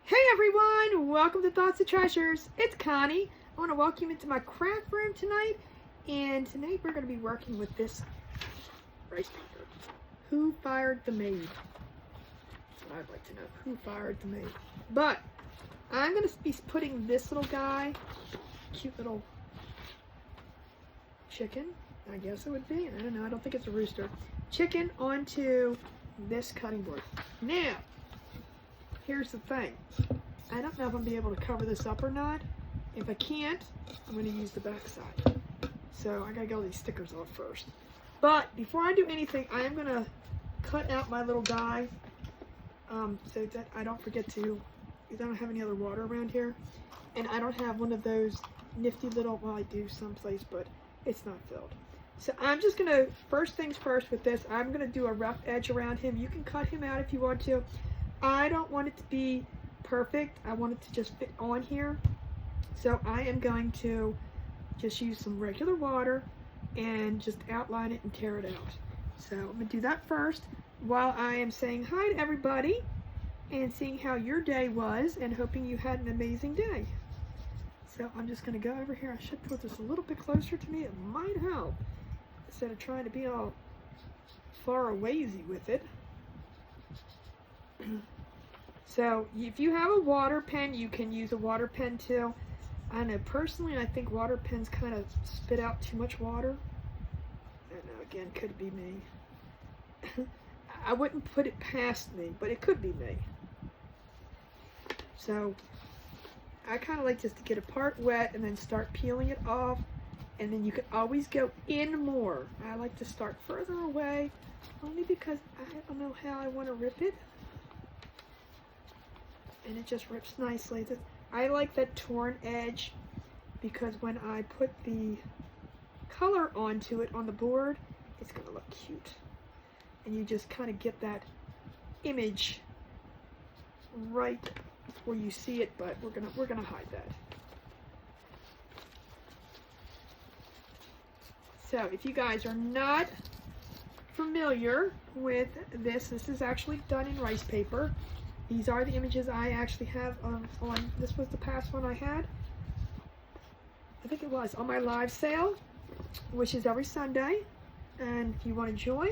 Hey everyone, welcome to Thoughts of Treasures. It's Connie. I want to welcome you into my craft room tonight. And tonight we're going to be working with this rice paper. Who fired the maid? That's what I'd like to know. Who fired the maid? But I'm going to be putting this little guy, cute little chicken, I guess it would be. I don't know. I don't think it's a rooster. Chicken onto this cutting board. Now, here's the thing. I don't know if I'm going to be able to cover this up or not. If I can't, I'm going to use the back side. So I got to get all these stickers off first. But before I do anything, I am going to cut out my little guy so that I don't forget to, because I don't have any other water around here. And I don't have one of those nifty little, well I do someplace, but it's not filled. So I'm just going to, first things first with this, I'm going to do a rough edge around him. You can cut him out if you want to. I don't want it to be perfect. I want it to just fit on here. So I am going to just use some regular water and just outline it and tear it out. So I'm going to do that first while I am saying hi to everybody and seeing how your day was and hoping you had an amazing day. So I'm just going to go over here. I should put this a little bit closer to me. It might help instead of trying to be all far awaysy with it. So if you have a water pen, you can use a water pen too. I know personally, I think water pens kind of spit out too much water. I don't know, again, could be me. I wouldn't put it past me, but it could be me. So I kind of like just to get a part wet and then start peeling it off. And then you can always go in more. I like to start further away only because I don't know how I want to rip it. And it just rips nicely. I like that torn edge because when I put the color onto it on the board, it's going to look cute. And you just kind of get that image right where you see it, but we're gonna hide that. So if you guys are not familiar with this is actually done in rice paper. These are the images I actually have on, this was the past one I had. I think it was on my live sale, which is every Sunday. And if you want to join,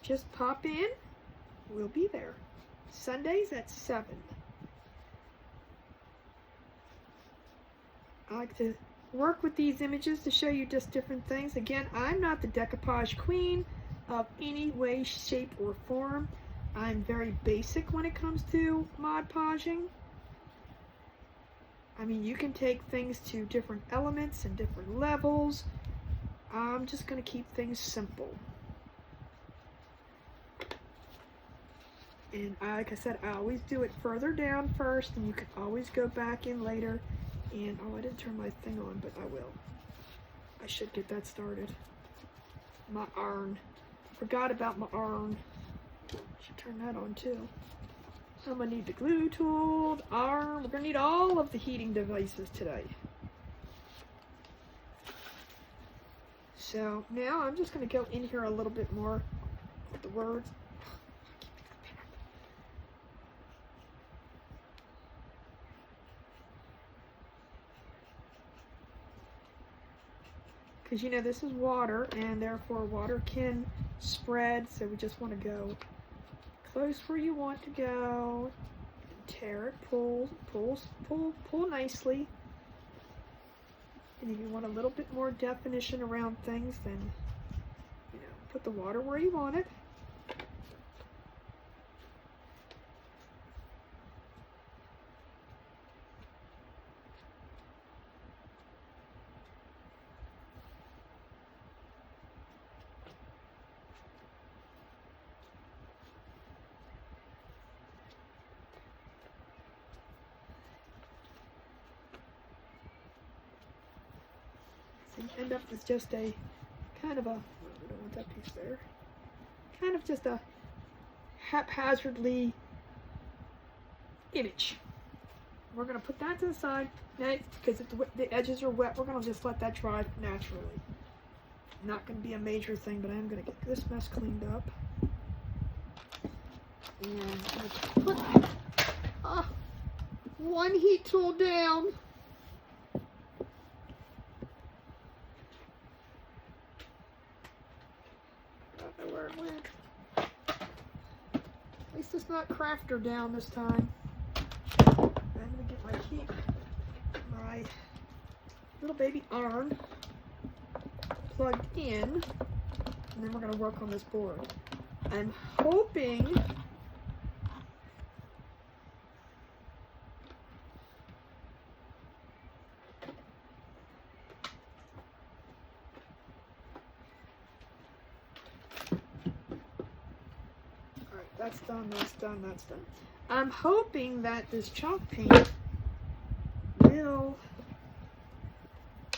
just pop in. We'll be there. Sundays at 7. I like to work with these images to show you just different things. Again, I'm not the decoupage queen of any way, shape, or form. I'm very basic when it comes to Mod Podging. I mean, you can take things to different elements and different levels. I'm just going to keep things simple. And like I said, I always do it further down first, and you can always go back in later. And, oh, I didn't turn my thing on, but I will. I should get that started. My iron. Forgot about my iron. Should turn that on too. I'm gonna need the glue tool, the arm. We're gonna need all of the heating devices today. So now I'm just gonna go in here a little bit more with the words. Because you know this is water and therefore water can spread, so we just want to go close where you want to go, tear it, pull nicely. And if you want a little bit more definition around things, then you know, put the water where you want it. End up with just a kind of a, we don't want that piece there, kind of just a haphazardly image. We're going to put that to the side now because the edges are wet. We're going to just let that dry naturally. Not going to be a major thing, but I am going to get this mess cleaned up. And put one heat tool down. I don't know where it went. At least it's not crafter down this time. I'm gonna get my my little baby arm plugged in, and then we're gonna work on this board. I'm hoping that's done, that's done, that's done. I'm hoping that this chalk paint will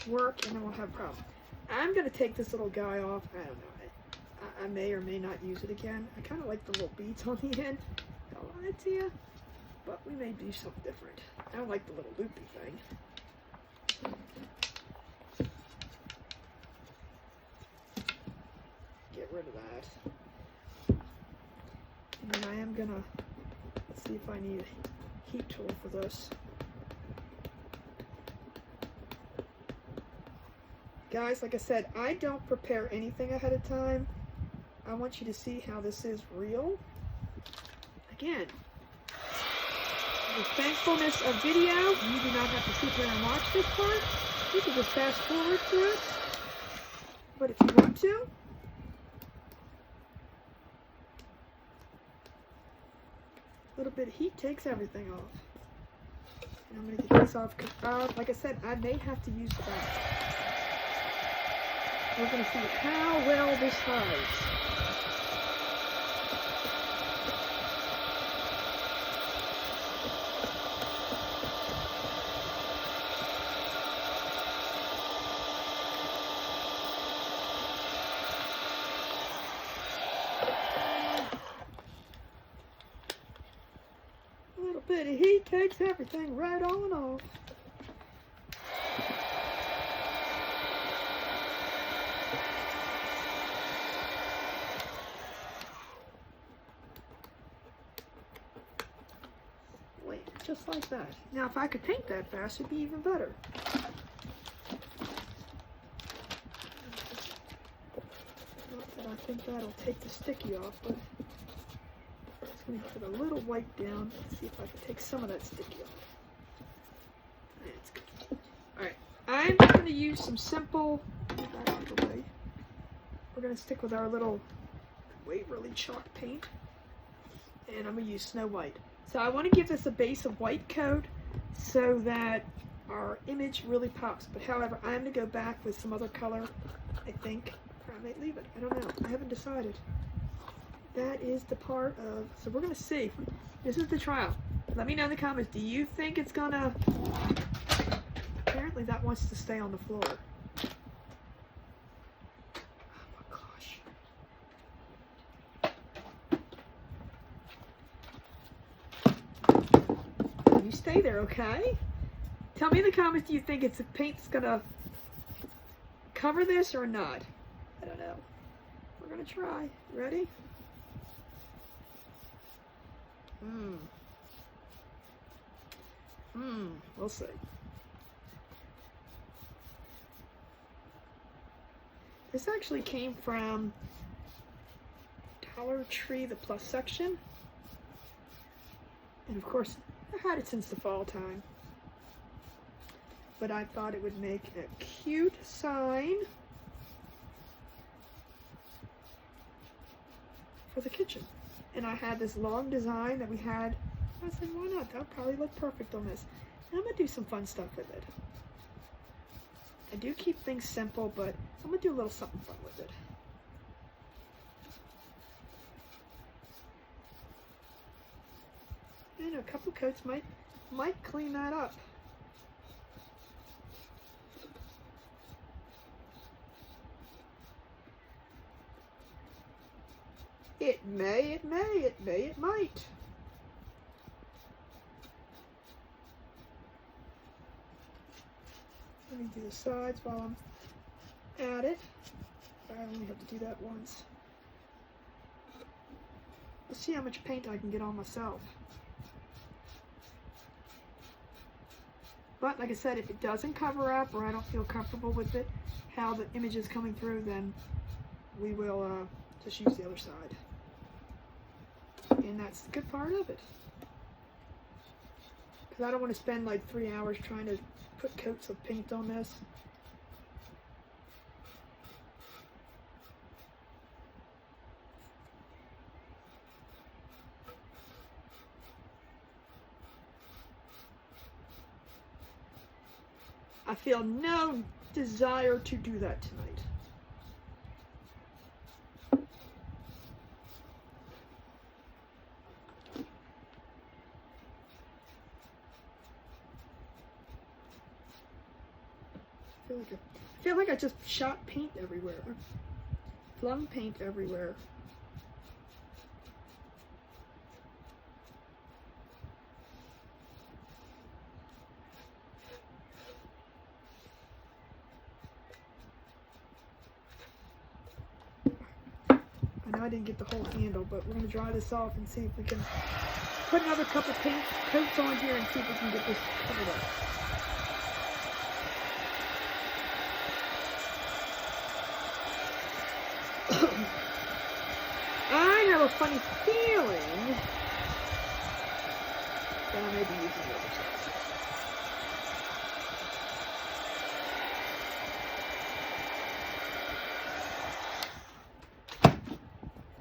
work and then we'll have a problem. I'm going to take this little guy off. I don't know. I may or may not use it again. I kind of like the little beads on the end. I'll lie to you. But we may do something different. I don't like the little loopy thing. Get rid of that. And then I am gonna, let's see if I need a heat tool for this. Guys, like I said, I don't prepare anything ahead of time. I want you to see how this is real. Again, the thankfulness of video, you do not have to sit here and watch this part. You can just fast forward through it. But if you want to, a little bit of heat takes everything off. And I'm going to get this off because, like I said, I may have to use the back. We're going to see how well this hides. A little bit of heat takes everything right on off. Just like that. Now, if I could paint that fast, it'd be even better. Not that I think that'll take the sticky off, but I'm just going to put a little white down and see if I can take some of that sticky off. That's good. Alright, I'm going to use some simple, we're going to stick with our little Waverly chalk paint, and I'm going to use Snow White. So I want to give this a base of white coat so that our image really pops. But however, I'm going to go back with some other color, I think. Or I might leave it. I don't know. I haven't decided. That is the part of... So we're going to see. This is the trial. Let me know in the comments. Do you think it's going to... Apparently that wants to stay on the floor. Stay there, okay? Tell me in the comments, do you think it's the paint's gonna cover this or not? I don't know. We're gonna try. Ready? We'll see. This actually came from Dollar Tree, the plus section. And of course, I've had it since the fall time, but I thought it would make a cute sign for the kitchen. And I had this long design that we had. I said, why not? That'll probably look perfect on this. And I'm going to do some fun stuff with it. I do keep things simple, but I'm going to do a little something fun with it. And a couple coats might clean that up. It may, it might. Let me do the sides while I'm at it. I only have to do that once. Let's see how much paint I can get on myself. But like I said, if it doesn't cover up or I don't feel comfortable with it, how the image is coming through, then we will just use the other side. And that's the good part of it. Because I don't want to spend like 3 hours trying to put coats of paint on this. I feel no desire to do that tonight. I feel like I just shot paint everywhere. Flung paint everywhere. I know I didn't get the whole handle, but we're going to dry this off and see if we can put another couple paint coats on here and see if we can get this covered up. I have a funny feeling that I may be using the other side.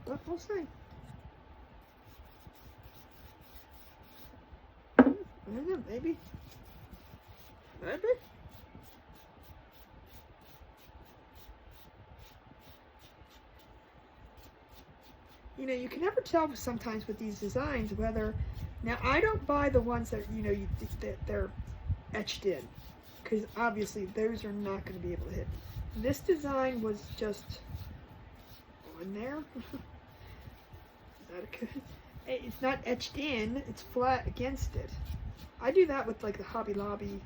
But we'll see. I don't know, maybe. Maybe. You know, you can never tell sometimes with these designs whether, now I don't buy the ones that, you know, that they're etched in, because obviously those are not going to be able to hit. This design was just on there. Is that good? It's not etched in, it's flat against it. I do that with like the Hobby Lobby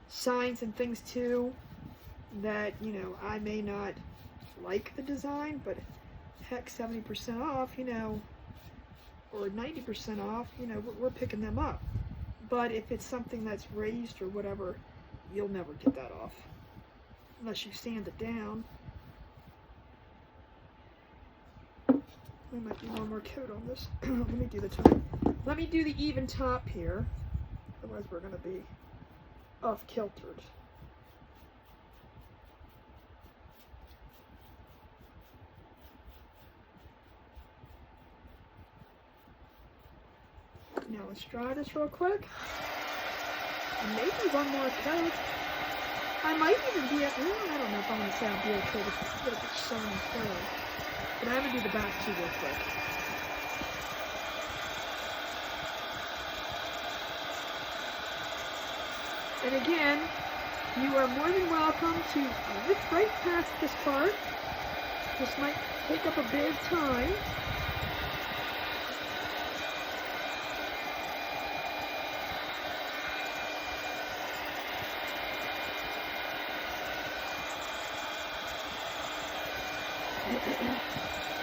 signs and things too, that, you know, I may not like the design, but heck, 70% off, you know, or 90% off, you know, we're picking them up. But if it's something that's raised or whatever, you'll never get that off unless you sand it down. We might do one more coat on this. Let me do the top. Let me do the even top here, otherwise we're going to be off kiltered. Now let's dry this real quick. And maybe one more coat. I might even be, well, I don't know if I'm going to say I'll be okay with this little bit shiny through. But I'm going to do the back too real quick. And again, you are more than welcome to zip right past this part. This might take up a bit of time.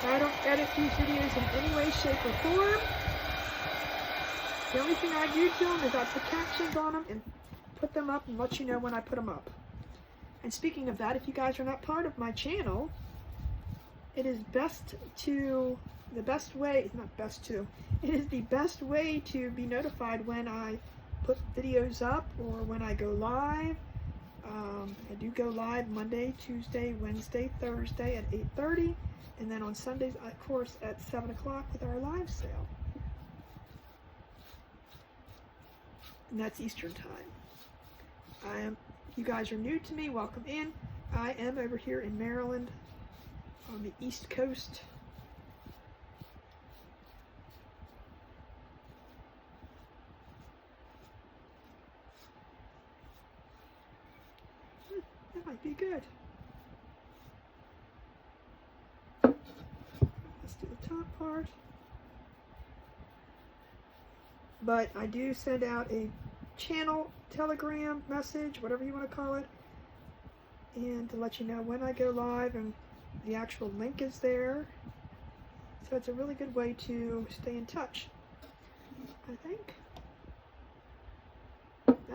I don't edit these videos in any way, shape, or form. The only thing I do to them is I put captions on them and put them up and let you know when I put them up. And speaking of that, if you guys are not part of my channel, it is it is the best way to be notified when I put videos up or when I go live. I do go live Monday, Tuesday, Wednesday, Thursday at 8:30, and then on Sundays, of course, at 7 o'clock with our live sale. And that's Eastern time. You guys are new to me, welcome in. I am over here in Maryland on the East Coast. That might be good. Let's do the top part. But I do send out a channel, telegram message, whatever you want to call it, and to let you know when I go live, and the actual link is there. So it's a really good way to stay in touch, I think.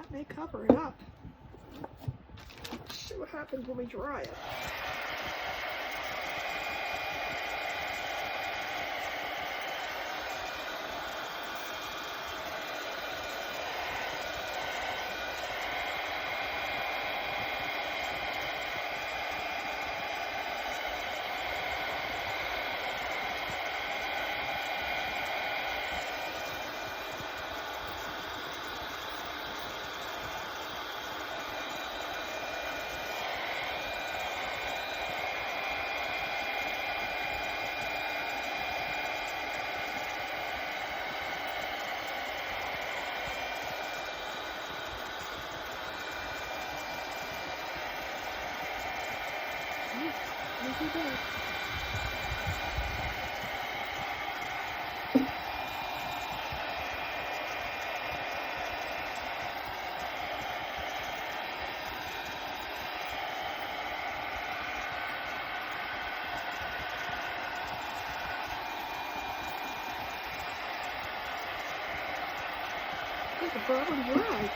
that may cover it up. Let's see what happens when we dry it. Easy there. I think the problem's right.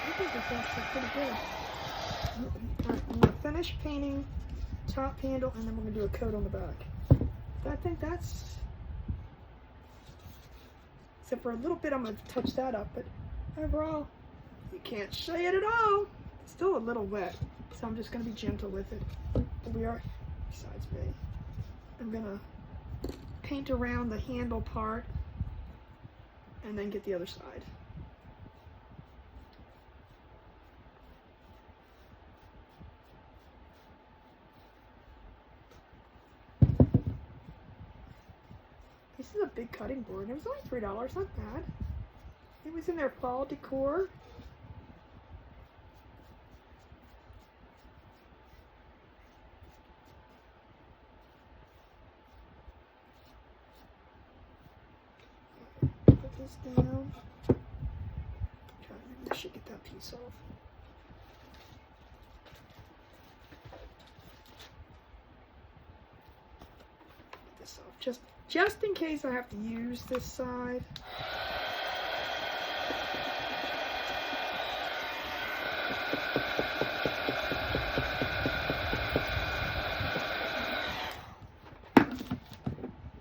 I think it's actually pretty good. I'm going to finish painting top handle, and then we're going to do a coat on the back. But I think that's, except for a little bit, I'm going to touch that up, but overall, you can't say it at all. It's still a little wet, so I'm just going to be gentle with it. But we are, besides me, I'm going to paint around the handle part, and then get the other side. This is a big cutting board. It was only $3, not bad. It was in their fall decor. Put this down. I should get that piece off. Get this off. Just in case I have to use this side.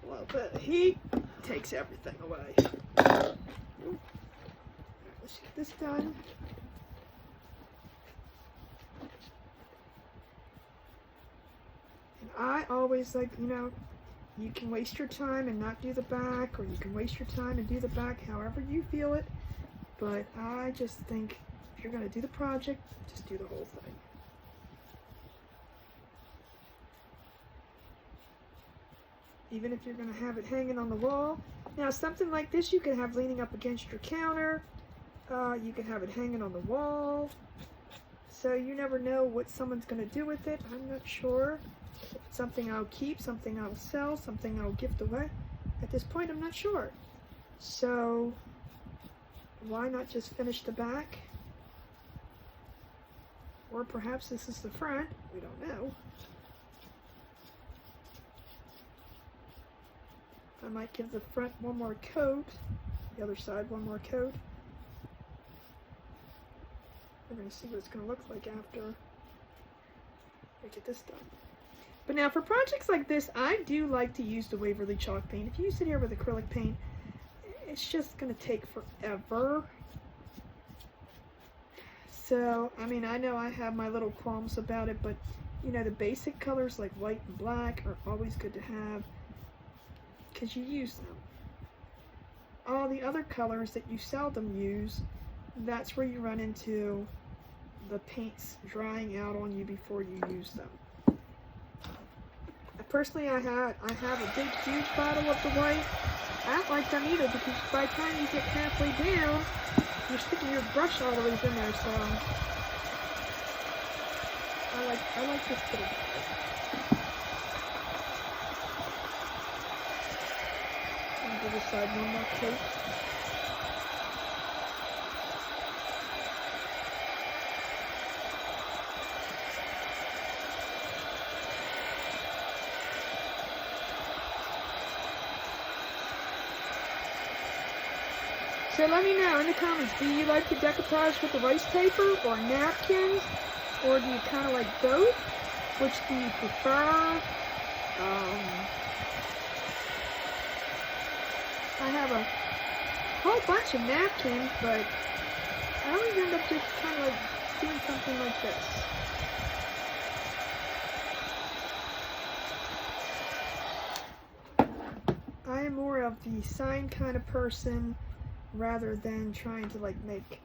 Well, the heat takes everything away. Let's get this done. And I always like, you can waste your time and not do the back, or you can waste your time and do the back however you feel it. But I just think if you're going to do the project, just do the whole thing. Even if you're going to have it hanging on the wall. Now, something like this you can have leaning up against your counter. You can have it hanging on the wall. So you never know what someone's going to do with it. I'm not sure. Something I'll keep, something I'll sell, something I'll gift away. At this point, I'm not sure. So, why not just finish the back? Or perhaps this is the front. We don't know. I might give the front one more coat. The other side one more coat. We're going to see what it's going to look like after I get this done. But now for projects like this, I do like to use the Waverly chalk paint. If you sit here with acrylic paint, it's just going to take forever. So, I mean, I know I have my little qualms about it, but, the basic colors like white and black are always good to have because you use them. All the other colors that you seldom use, that's where you run into the paints drying out on you before you use them. Personally, I have a big, huge bottle of the white. I don't like them either because by the time you get halfway down, you're sticking your brush all the way in there. So I I like this little. And give this side one more coat. So let me know in the comments, do you like the decoupage with the rice paper or napkins? Or do you kind of like both? Which do you prefer? I have a whole bunch of napkins, but I always end up just kind of like doing something like this. I am more of the sign kind of person rather than trying to like make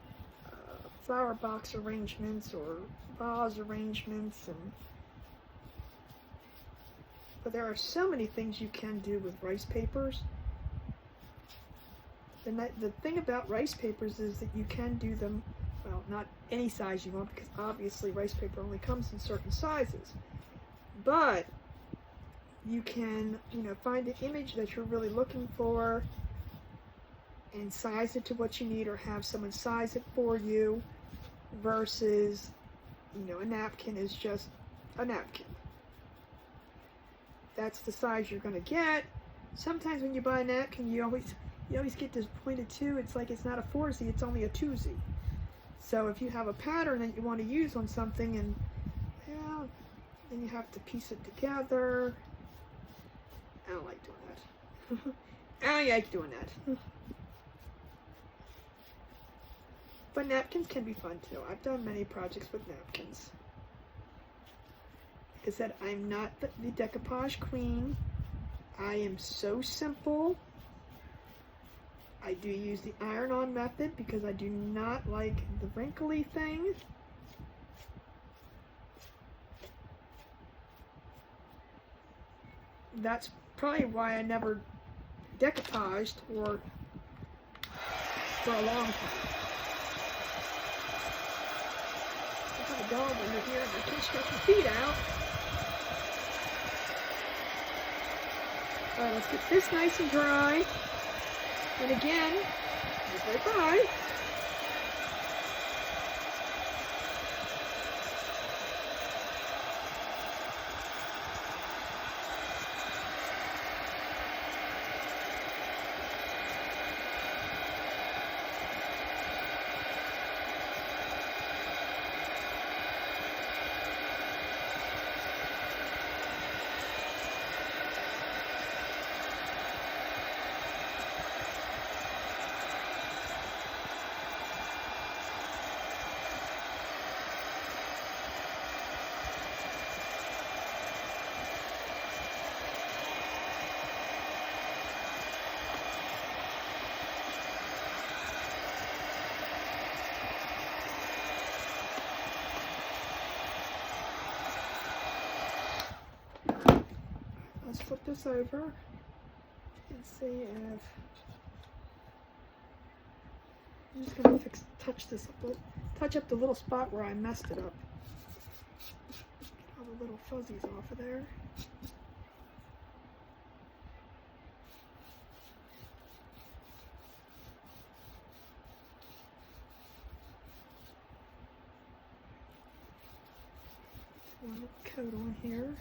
flower box arrangements or vase arrangements, but there are so many things you can do with rice papers. The thing about rice papers is that you can do them, well, not any size you want, because obviously rice paper only comes in certain sizes, but you can, find the image that you're really looking for and size it to what you need, or have someone size it for you, versus, a napkin is just a napkin. That's the size you're going to get. Sometimes when you buy a napkin, you always get disappointed too. It's like it's not a 4Z, it's only a 2Z. So if you have a pattern that you want to use on something, and then you have to piece it together. I don't like doing that. I don't like doing that. But napkins can be fun too. I've done many projects with napkins. Like I said, I'm not the decoupage queen. I am so simple. I do use the iron-on method because I do not like the wrinkly thing. That's probably why I never decoupaged for a long time. I have a dog over here and I can't stretch my feet out. Alright, let's get this nice and dry. And again, bye-bye. Let's flip this over and see if I'm just going to touch up the little spot where I messed it up. Get all the little fuzzies off of there. One coat on here.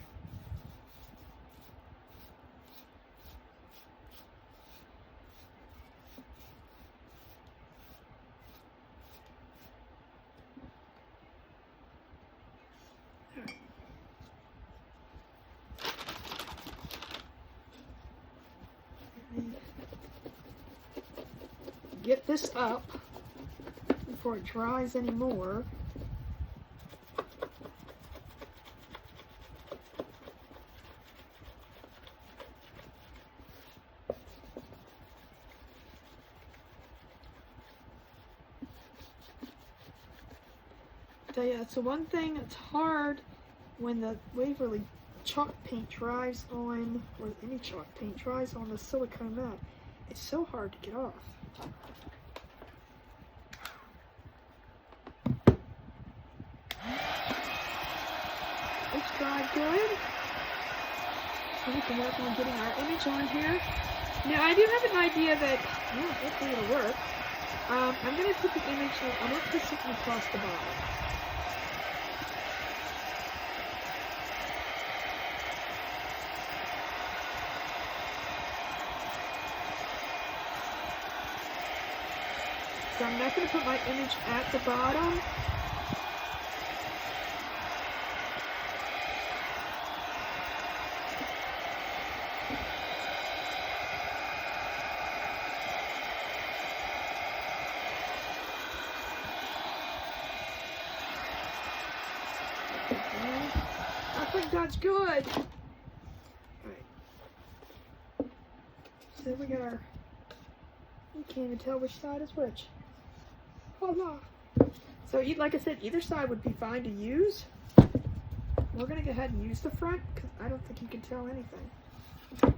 Get this up before it dries anymore. Tell you, that's the one thing that's hard when the Waverly chalk paint dries on, or any chalk paint dries on the silicone mat. It's so hard to get off. side good. So we can work on getting our image on here. Now I do have an idea that, well, hopefully it'll work. I'm going to put the image, I'm going to put something across the bottom. So I'm not going to put my image at the bottom. I think that's good. Alright. So we got our, you can't even tell which side is which. Voila. So like I said, either side would be fine to use. We're going to go ahead and use the front because I don't think you can tell anything.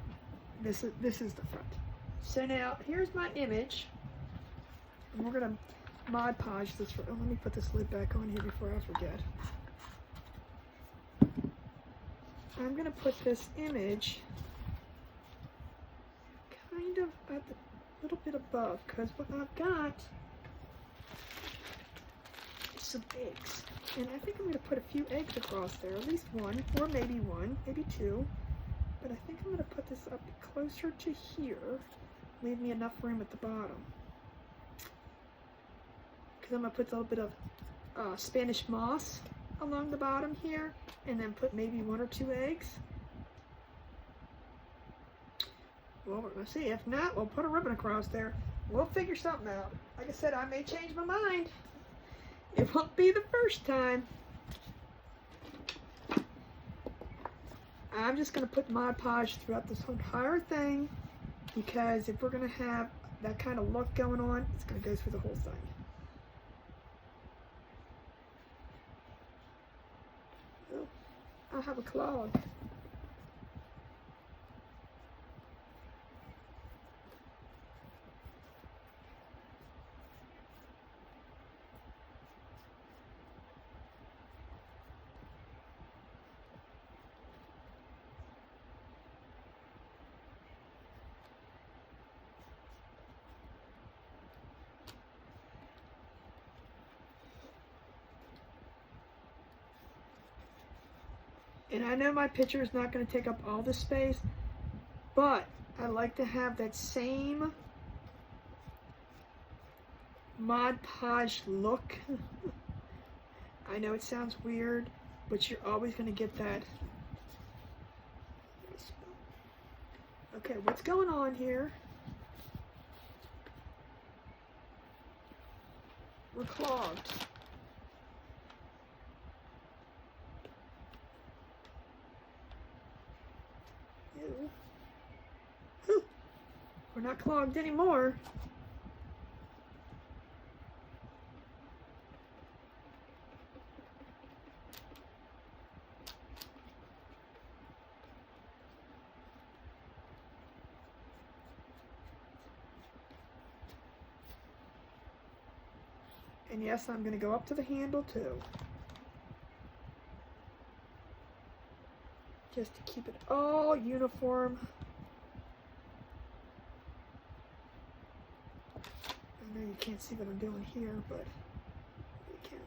This is the front. So now here's my image. And we're going to Mod Podge this. Oh, let me put this lid back on here before I forget. I'm going to put this image kind of at the little bit above, because what I've got is some eggs. And I think I'm going to put a few eggs across there, at least one, or maybe one, maybe two. But I think I'm going to put this up closer to here, leave me enough room at the bottom. Because I'm going to put a little bit of Spanish moss along the bottom here, and then put maybe one or two eggs. Well, we're going to see. If not, we'll put a ribbon across there. We'll figure something out. Like I said, I may change my mind. It won't be the first time. I'm just going to put Mod Podge throughout this entire thing, because if we're going to have that kind of look going on, it's going to go through the whole thing. I have a clog. And I know my picture is not going to take up all the space, but I like to have that same Mod Podge look. I know it sounds weird, but you're always going to get that. Okay, what's going on here? We're clogged. We're not clogged anymore. And yes, I'm going to go up to the handle too. Just to keep it all uniform. I know you can't see what I'm doing here, but you can.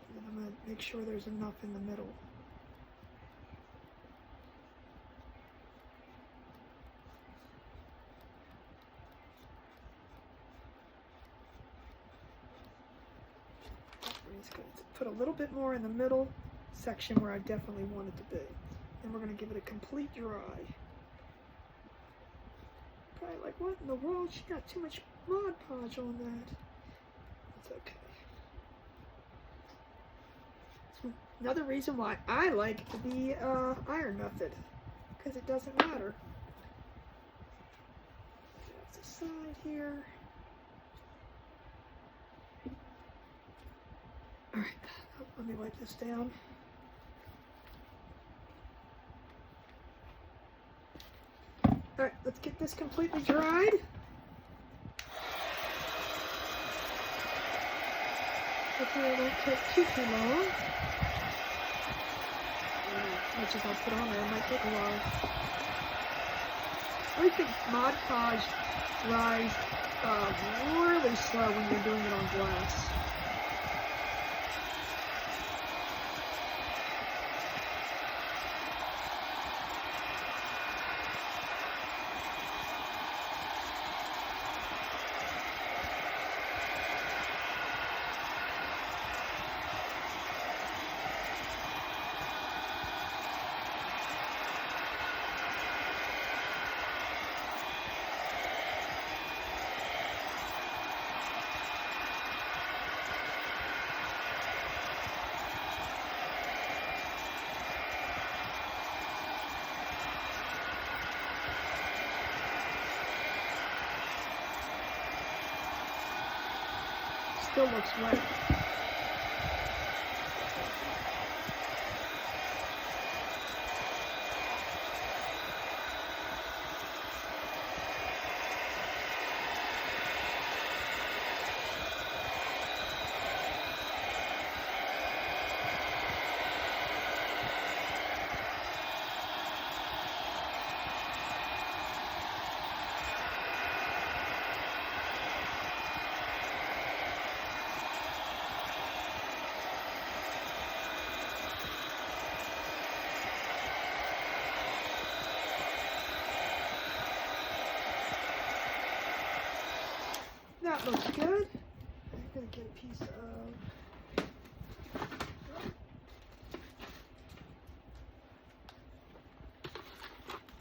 And I'm going to make sure there's enough in the middle. Put a little bit more in the middle section where I definitely want it to be. And we're going to give it a complete dry. Probably like, what in the world? She got too much Mod Podge on that. It's okay. So another reason why I like the iron method, because it doesn't matter. Get off the side here. Alright, let me wipe this down. Alright, let's get this completely dried. Hopefully it won't take too long. Which is I'll put on there, it might take a while. I always think Mod Podge dries really slow when you're doing it on glass. Still looks wet. That looks good. I'm going to get a piece of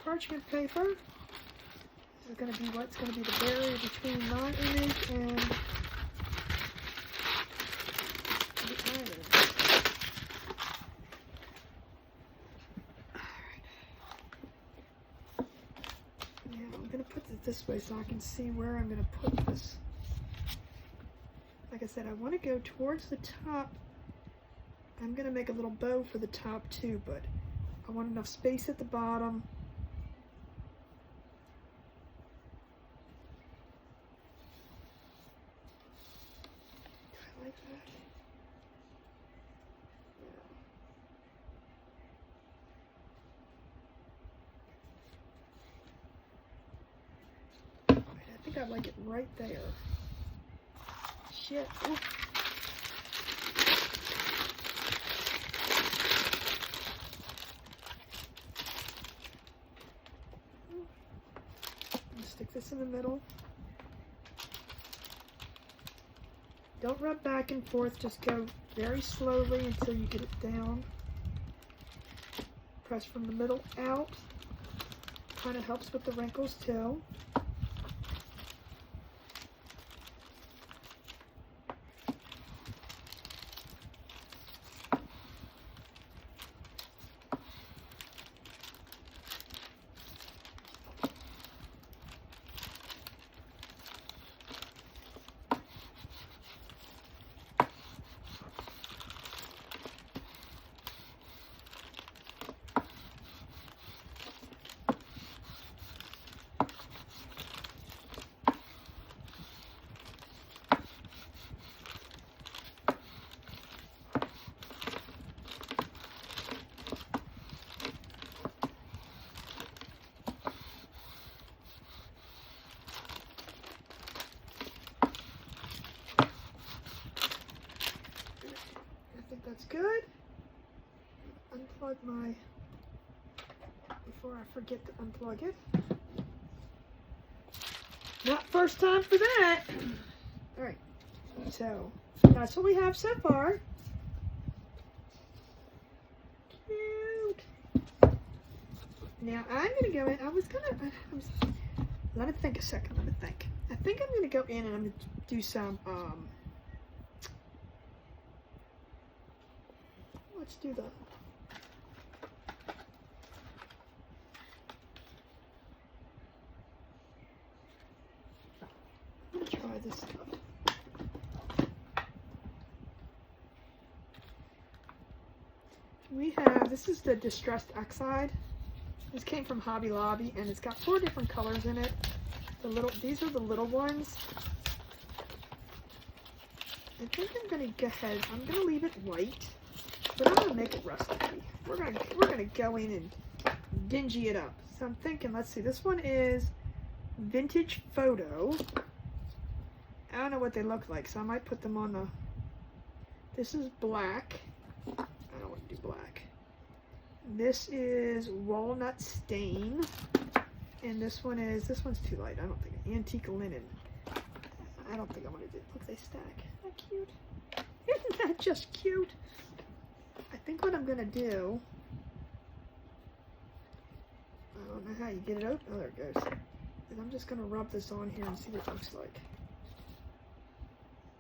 parchment paper. This is going to be what's going to be the barrier between my image and the iron. Alright. Now I'm going to put it this way so I can see where I'm going to put this. Like I said, I want to go towards the top. I'm going to make a little bow for the top too, but I want enough space at the bottom. Do I like that? Yeah. I think I like it right there. Shit. Ooh. Stick this in the middle. Don't rub back and forth, just go very slowly until you get it down. Press from the middle out. Kind of helps with the wrinkles too. That's good. Unplug my, before I forget to unplug it. Not first time for that. All right, so that's what we have so far. Cute. Now I'm gonna go in, let me think a second, I think I'm gonna go in and I'm gonna do some, let's do that. I'm gonna try this stuff. We have, this is the Distressed Oxide. This came from Hobby Lobby and it's got 4 different colors in it. These are the little ones. I think I'm gonna go ahead. I'm gonna leave it white, but I'm gonna make it rusty. We're gonna go in and dingy it up. So I'm thinking, let's see. This one is vintage photo. I don't know what they look like, so I might put them on the. This is black. I don't want to do black. This is walnut stain, and this one's too light. I don't think antique linen. I don't think I want to do. Look, they stack. Isn't that cute? Isn't that just cute? I think what I'm gonna do. I don't know how you get it out. Oh, there it goes. And I'm just gonna rub this on here and see what it looks like.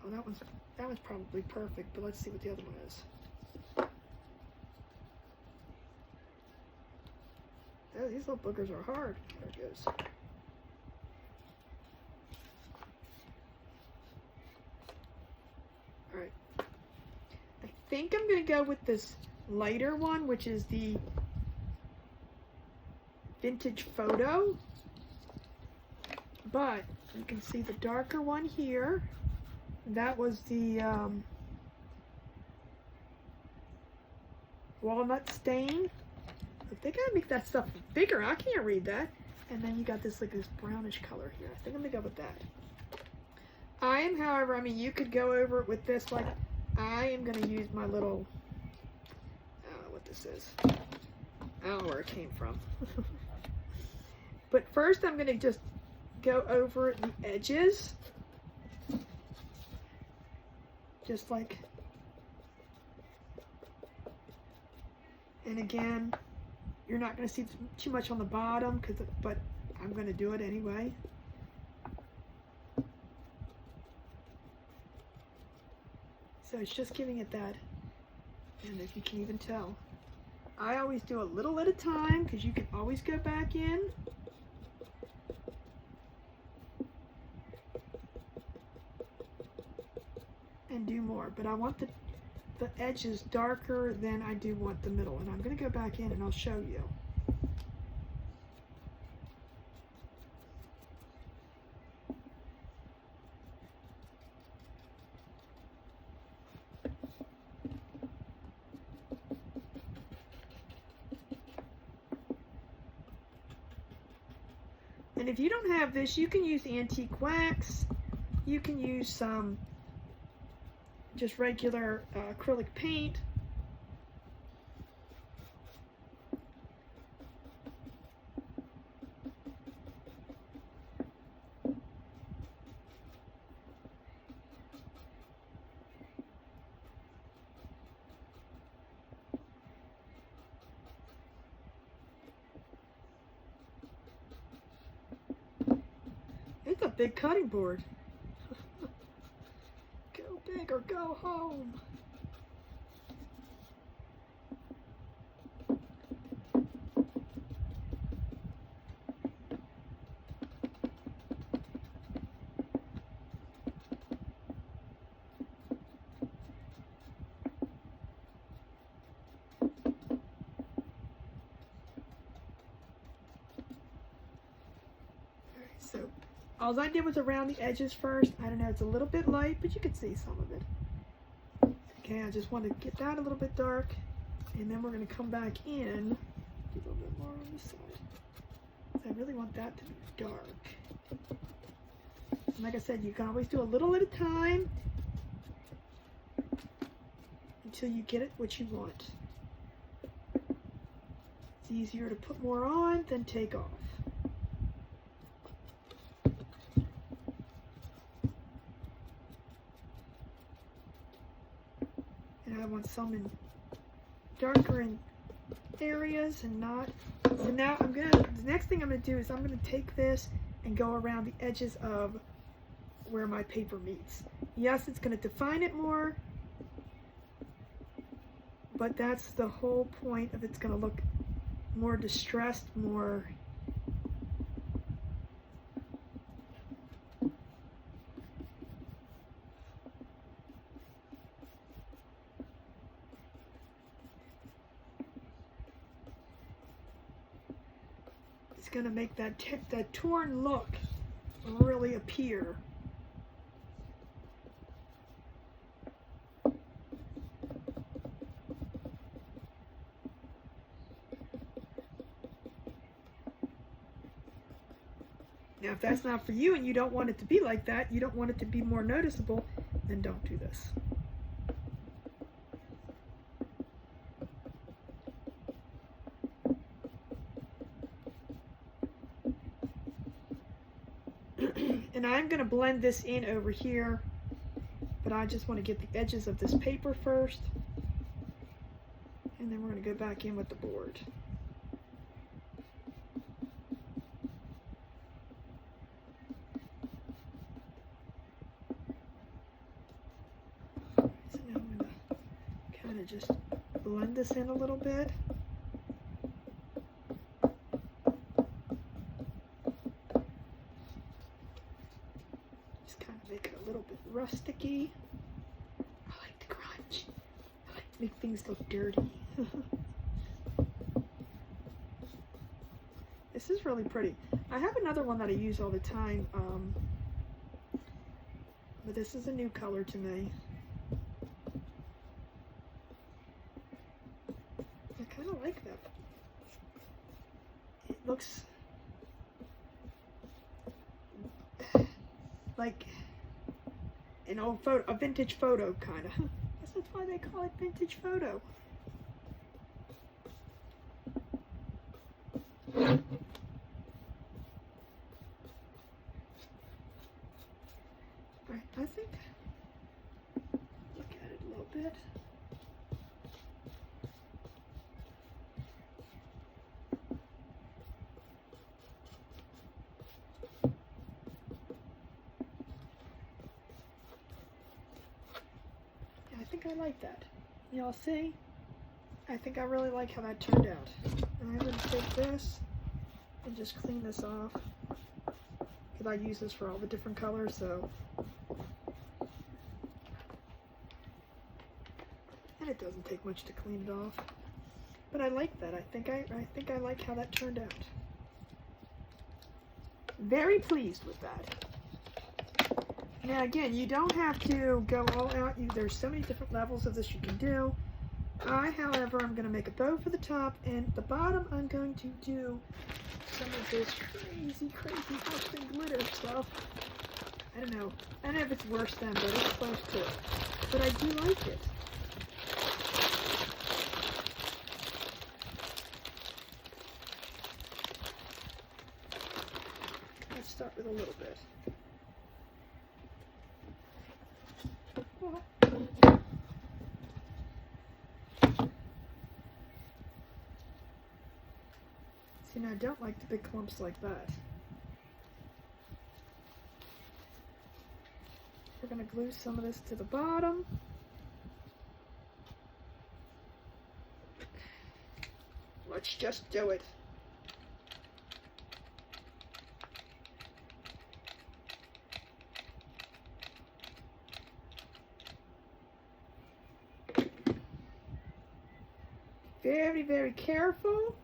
Oh, that one's probably perfect, but let's see what the other one is. Oh, these little boogers are hard. There it goes. Alright. I think I'm going to go with this lighter one, which is the vintage photo. But you can see the darker one here. That was the walnut stain. If they gotta make that stuff bigger, I can't read that. And then you got this like this brownish color here. I think I'm gonna go with that. I am, however, I mean, you could go over it with this. Like, I am gonna use my little. I don't know what this is. I don't know where it came from. But first, I'm gonna just go over the edges. Just like, and again, you're not going to see too much on the bottom, but I'm going to do it anyway. So it's just giving it that, and if you can even tell, I always do a little at a time because you can always go back in. And do more, but I want the edges darker than I do want the middle, and I'm going to go back in and I'll show you. And if you don't have this, you can use antique wax, you can use some just regular acrylic paint. It's a big cutting board. Big or go home. So all I did was around the edges first. I don't know, it's a little bit light, but you can see some of it. Okay, I just want to get that a little bit dark, and then we're going to come back in, do a little bit more on this side. So I really want that to be dark. And like I said, you can always do a little at a time until you get it what you want. It's easier to put more on than take off. And I want some in darker in areas and not. So now the next thing I'm gonna do is I'm gonna take this and go around the edges of where my paper meets. Yes, it's gonna define it more, but that's the whole point of it's gonna look more distressed, more it's gonna make that torn look really appear. Now, if that's not for you and you don't want it to be like that, you don't want it to be more noticeable, then don't do this. And I'm going to blend this in over here, but I just want to get the edges of this paper first, and then we're going to go back in with the board. So now I'm going to kind of just blend this in a little bit. Rusticy. I like the crunch. I like to make things look dirty. This is really pretty. I have another one that I use all the time, but this is a new color to me. I kind of like that. It looks like an old photo, a vintage photo kind of. Guess that's why they call it vintage photo. Right, I think, look at it a little bit. I think I like that. Y'all see? I think I really like how that turned out. And I'm going to take this and just clean this off. Because I use this for all the different colors, so. And it doesn't take much to clean it off. But I like that. I think I like how that turned out. Very pleased with that. Now again, you don't have to go all out. There's so many different levels of this you can do. However, I'm going to make a bow for the top, and the bottom I'm going to do some of this crazy busting glitter stuff. I don't know if it's worse than, but it's close to it. But I do like it. Let's start with a little bit. See, now I don't like the big clumps like that. We're going to glue some of this to the bottom. Let's just do it. Very, very careful.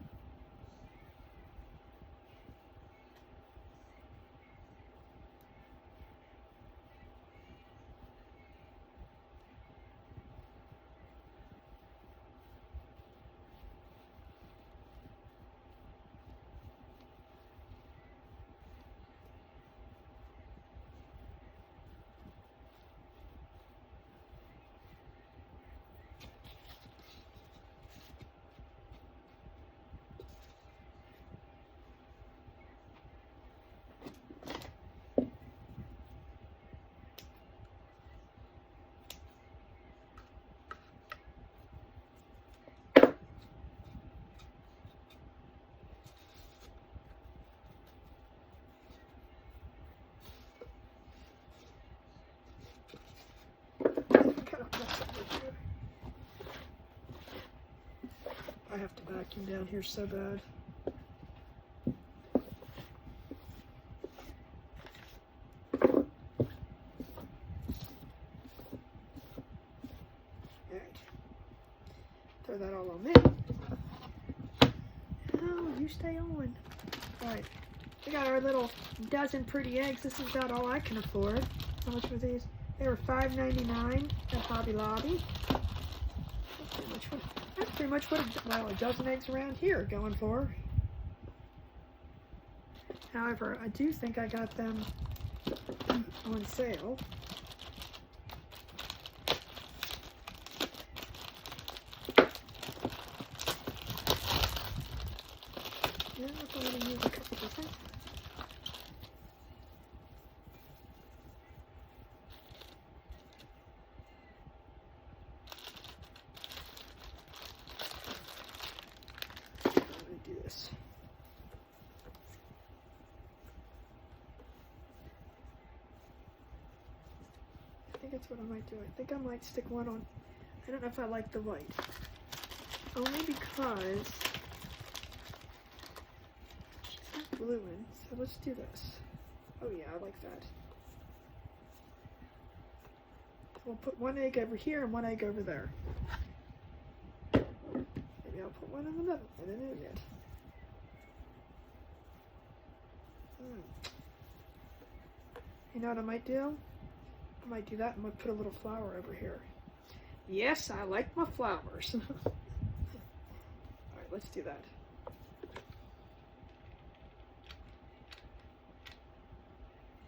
I have to vacuum down here so bad. Alright. Throw that all on me. Oh, you stay on. Alright. We got our little dozen pretty eggs. This is about all I can afford. How much were these? They were $5.99 at Hobby Lobby. That's pretty much what a dozen eggs around here are going for. However, I do think I got them on sale. Yeah, I'm going to use a couple different. I'm going to do this. I think that's what I might do. I think I might stick one on. I don't know if I like the white. Only because she's not gluing. So let's do this. Oh yeah, I like that. We'll put one egg over here and one egg over there. Maybe I'll put one in the middle. I don't know yet. You know what I might do? I might do that and put a little flower over here. Yes, I like my flowers. Alright, let's do that.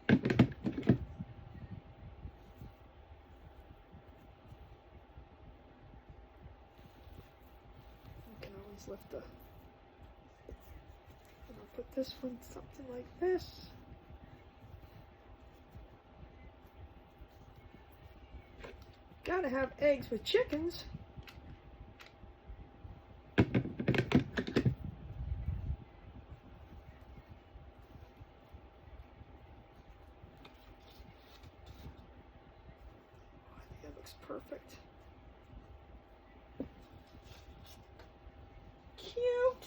I can always lift the... And I'll put this one something like this. Gotta have eggs with chickens. Oh, I think that looks perfect. Cute.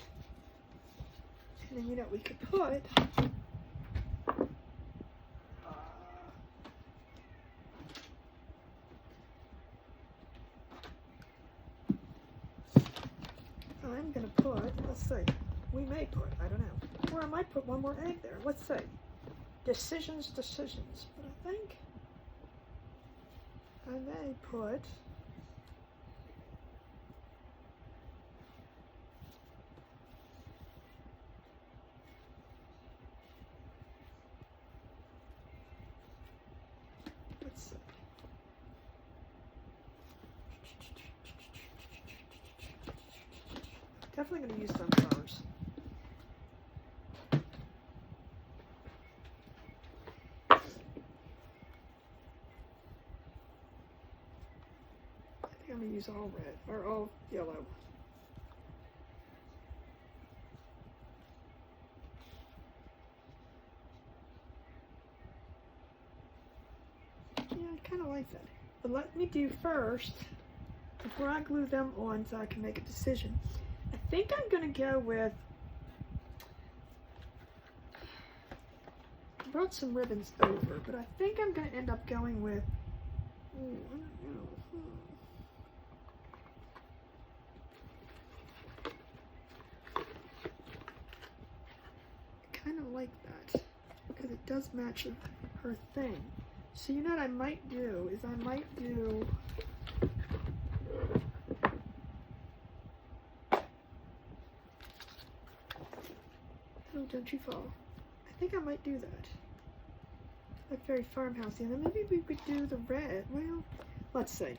And then you know what we could put. I'm gonna put, let's see, we may put, I don't know, or I might put one more egg there. Let's see. Decisions. But I think I may put let's see. Definitely going to use sunflowers. I think I'm going to use all red, or all yellow. Yeah, I kind of like that. But let me do first, before I glue them on so I can make a decision. I think I'm going to go with, I brought some ribbons over, but I think I'm going to end up going with, I don't know. I kind of like that, because it does match her thing. So you know what I might do, is I might do, don't you fall. I think I might do that. Like very farmhousey. And then maybe we could do the red. Well, let's see.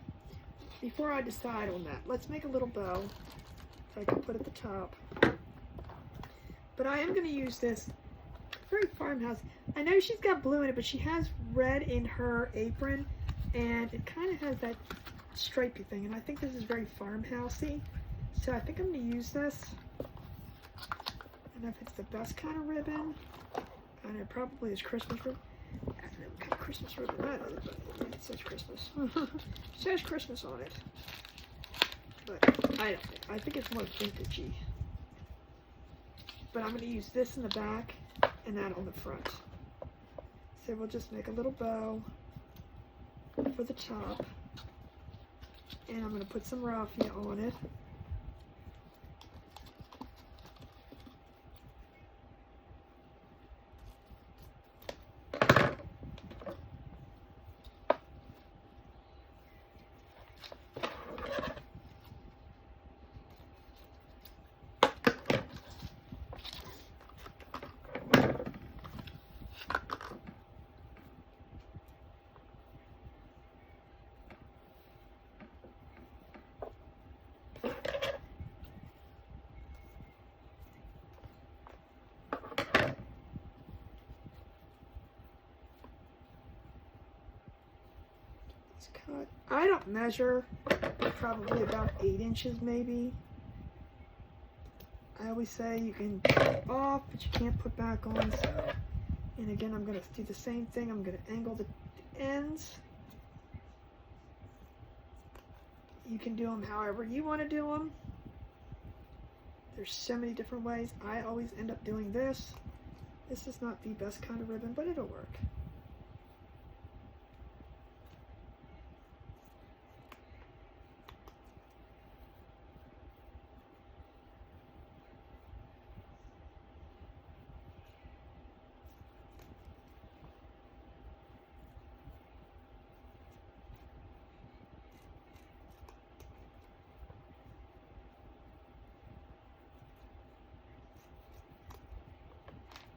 Before I decide on that, let's make a little bow so I can put at the top. But I am going to use this very farmhouse. I know she's got blue in it, but she has red in her apron, and it kind of has that stripy thing. And I think this is very farmhousey. So I think I'm going to use this. I don't know if it's the best kind of ribbon, and it probably is Christmas ribbon. I don't know what kind of Christmas ribbon that is, but it says Christmas. It says Christmas on it. But I think it's more vintagey. But I'm going to use this in the back and that on the front. So we'll just make a little bow for the top, and I'm going to put some raffia on it. Just cut. I don't measure, probably about 8 inches maybe. I always say you can put off, but you can't put back on, so. And again, I'm going to do the same thing. I'm going to angle the ends. You can do them however you want to do them. There's so many different ways. I always end up doing this. This is not the best kind of ribbon, but it'll work.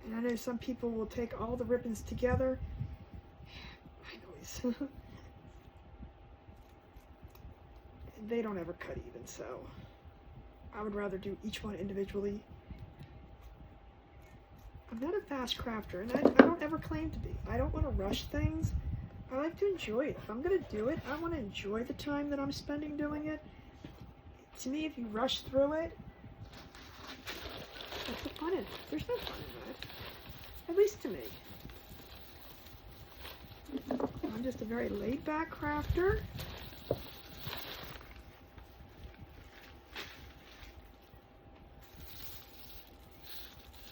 And I know some people will take all the ribbons together. I always. They don't ever cut even, so I would rather do each one individually. I'm not a fast crafter, and I don't ever claim to be. I don't want to rush things. I like to enjoy it. If I'm going to do it, I want to enjoy the time that I'm spending doing it. To me, if you rush through it, what's the fun in it? There's no fun in that. At least to me. I'm just a very laid-back crafter.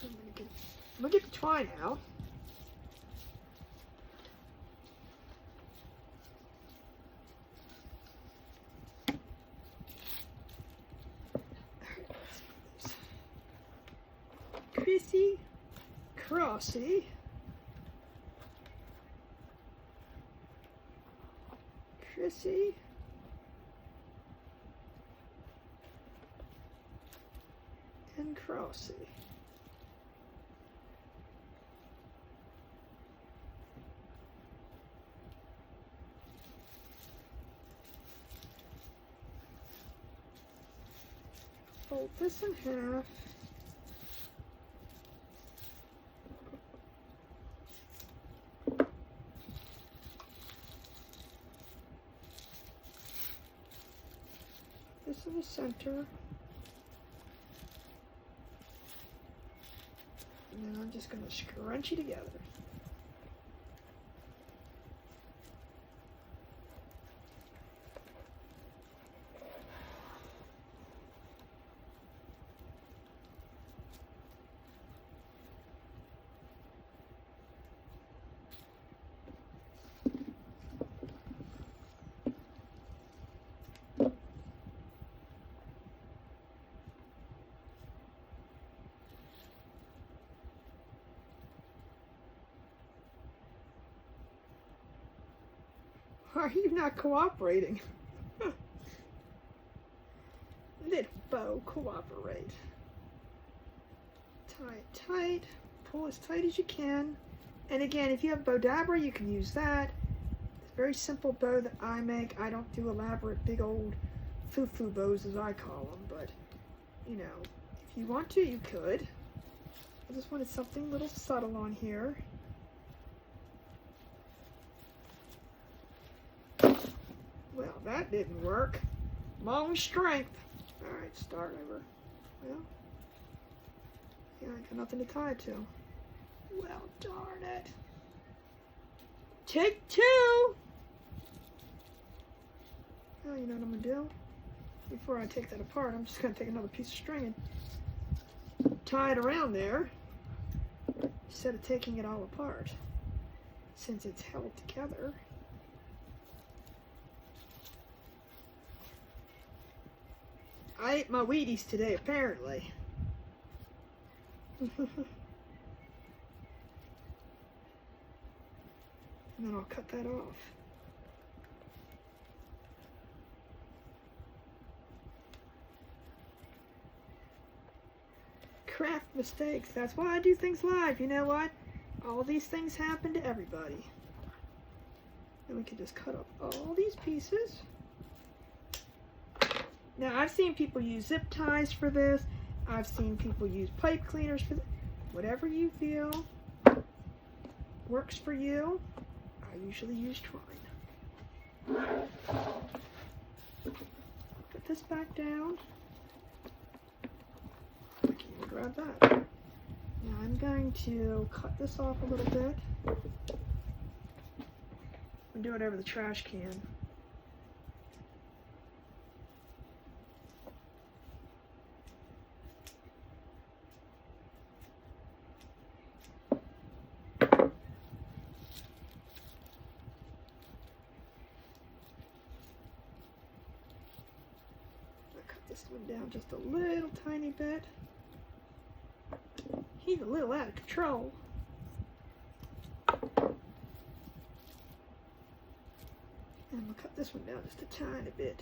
I'm gonna get the twine out. Crissy crossy. Crissy. And crossy. Fold this in half. This in the center. And then I'm just going to scrunch it together. Are you not cooperating? Little bow, cooperate. Tie it tight. Pull as tight as you can. And again, if you have bow dabber, you can use that. It's a very simple bow that I make. I don't do elaborate, big old foo-foo bows, as I call them. But, you know, if you want to, you could. I just wanted something a little subtle on here. Well, that didn't work. Long strength. Alright, start over. Well, yeah, I got nothing to tie it to. Well, darn it. Take two! Oh, you know what I'm going to do? Before I take that apart, I'm just going to take another piece of string and tie it around there instead of taking it all apart, since it's held together. I ate my Wheaties today, apparently. And then I'll cut that off. Craft mistakes. That's why I do things live. You know what? All these things happen to everybody. And we can just cut up all these pieces. Now, I've seen people use zip ties for this. I've seen people use pipe cleaners for this. Whatever you feel works for you. I usually use twine. this back down. I can't even grab that. Now I'm going to cut this off a little bit and do it over the trash can. This one down just a little tiny bit. He's a little out of control. And we'll cut this one down just a tiny bit.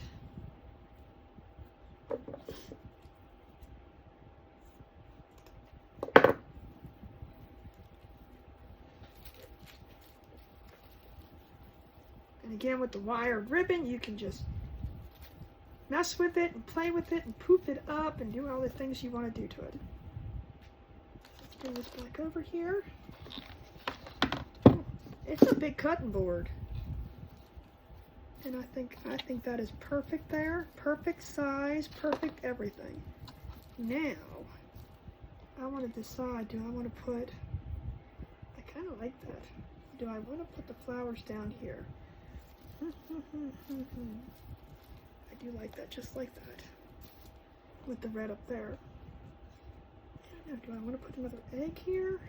And again, with the wired ribbon, you can just mess with it and play with it and poop it up and do all the things you want to do to it. Let's bring this back over here. It's a big cutting board. And I think that is perfect there. Perfect size, perfect everything. Now, I want to decide, do I want to put, I kind of like that. Do I want to put the flowers down here? I do like that, just like that, with the red up there. I don't know, do I want to put another egg here?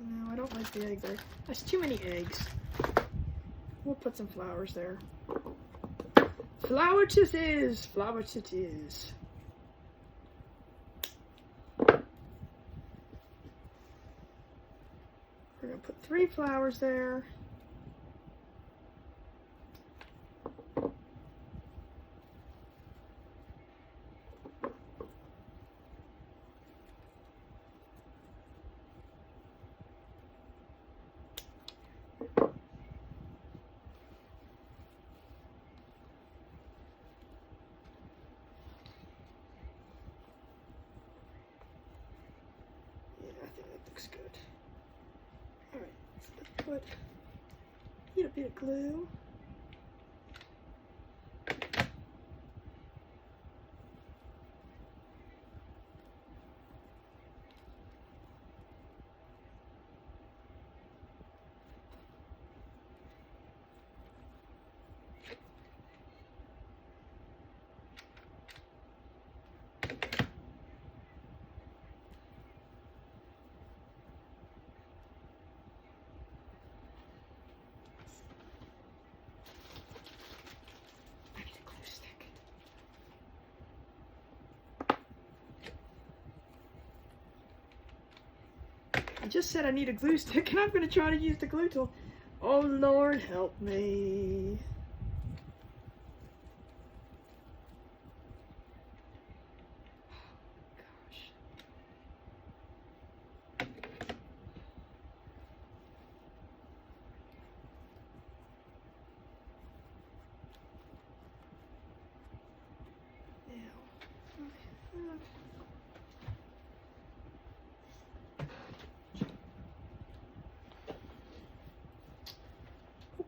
No, I don't like the egg there. That's too many eggs. We'll put some flowers there. Flower it is, flower it is. We're going to put 3 flowers there. Yeah, I think that looks good. Alright, so let's put a little bit of glue. I just said I need a glue stick and I'm going to try to use the glue tool. Oh Lord, help me.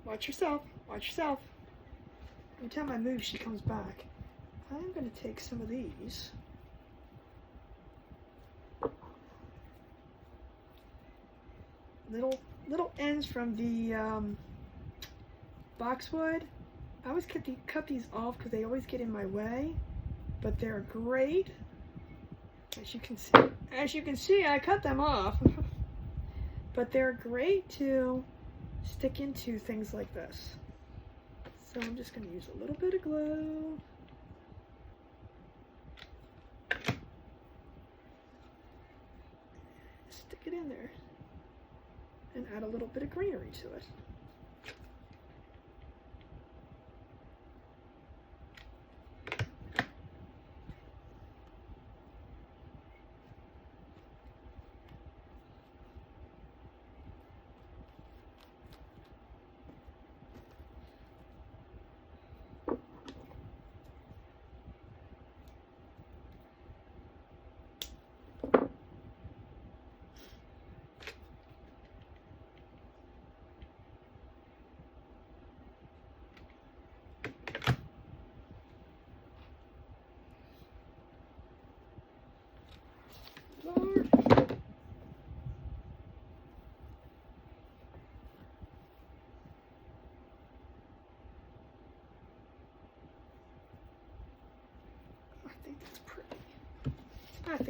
Watch yourself. Watch yourself. Every time I move, she comes back. I'm going to take some of these. Little ends from the boxwood. I always cut these off because they always get in my way, but they're great. As you can see, I cut them off, but they're great to stick into things like this. So I'm just going to use a little bit of glue. Stick it in there and add a little bit of greenery to it.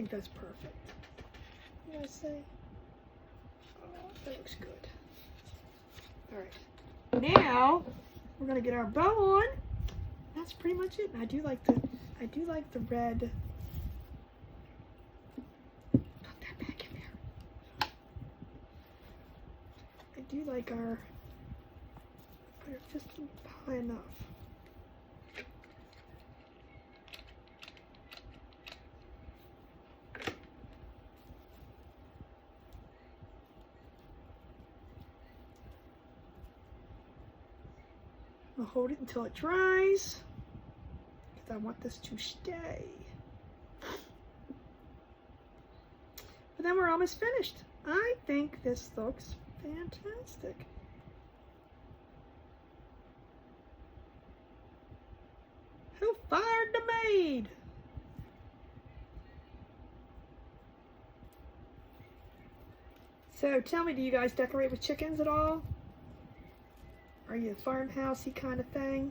think that's perfect. What did I say? Oh, that looks good. All right. Now we're gonna get our bow on. That's pretty much it. And I do like the red. Put that back in there. I do like our. Put it just high enough. I'll hold it until it dries, because I want this to stay. But then we're almost finished. I think this looks fantastic. Who fired the maid? So tell me, do you guys decorate with chickens at all? Are you a farmhousey kind of thing?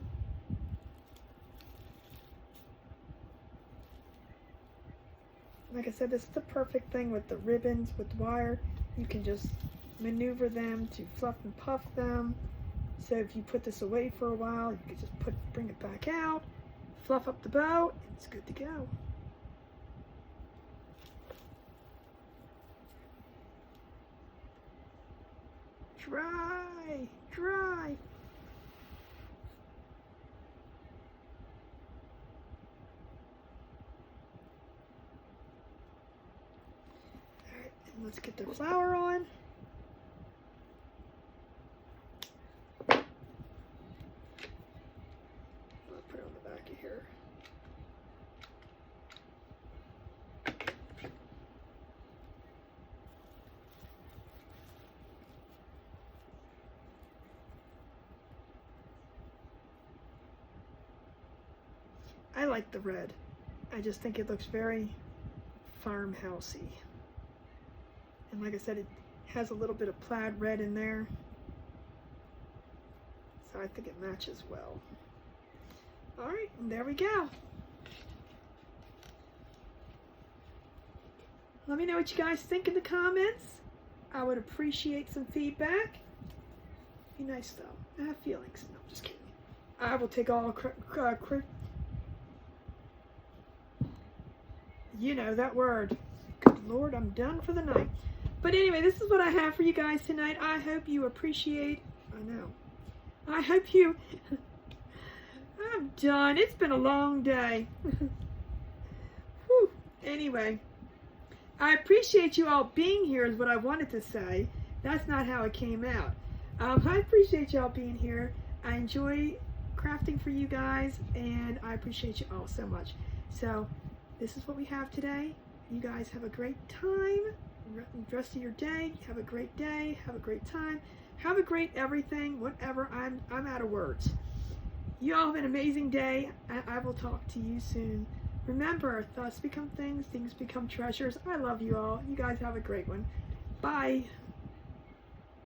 Like I said, this is the perfect thing with the ribbons, with wire. You can just maneuver them to fluff and puff them. So if you put this away for a while, you can just bring it back out, fluff up the bow, and it's good to go. Dry, dry. Alright, and let's get the flower on. I'll put it on the back of here. I like the red. I just think it looks very farmhousey. And like I said, it has a little bit of plaid red in there. So I think it matches well. Alright, and there we go. Let me know what you guys think in the comments. I would appreciate some feedback. Be nice though. I have feelings. No, I'm just kidding. I will take all you know that word. Good Lord, I'm done for the night. But anyway, this is what I have for you guys tonight. I hope you appreciate. I know. I hope you. I'm done. It's been a long day. Whew. Anyway, I appreciate you all being here is what I wanted to say. That's not how it came out. I appreciate y'all being here. I enjoy crafting for you guys, and I appreciate you all so much. So this is what we have today. You guys have a great time. The rest of your day, have a great day. Have a great time. Have a great everything. Whatever. I'm out of words. You all have an amazing day. I will talk to you soon. Remember, thoughts become things. Things become treasures. I love you all. You guys have a great one. Bye.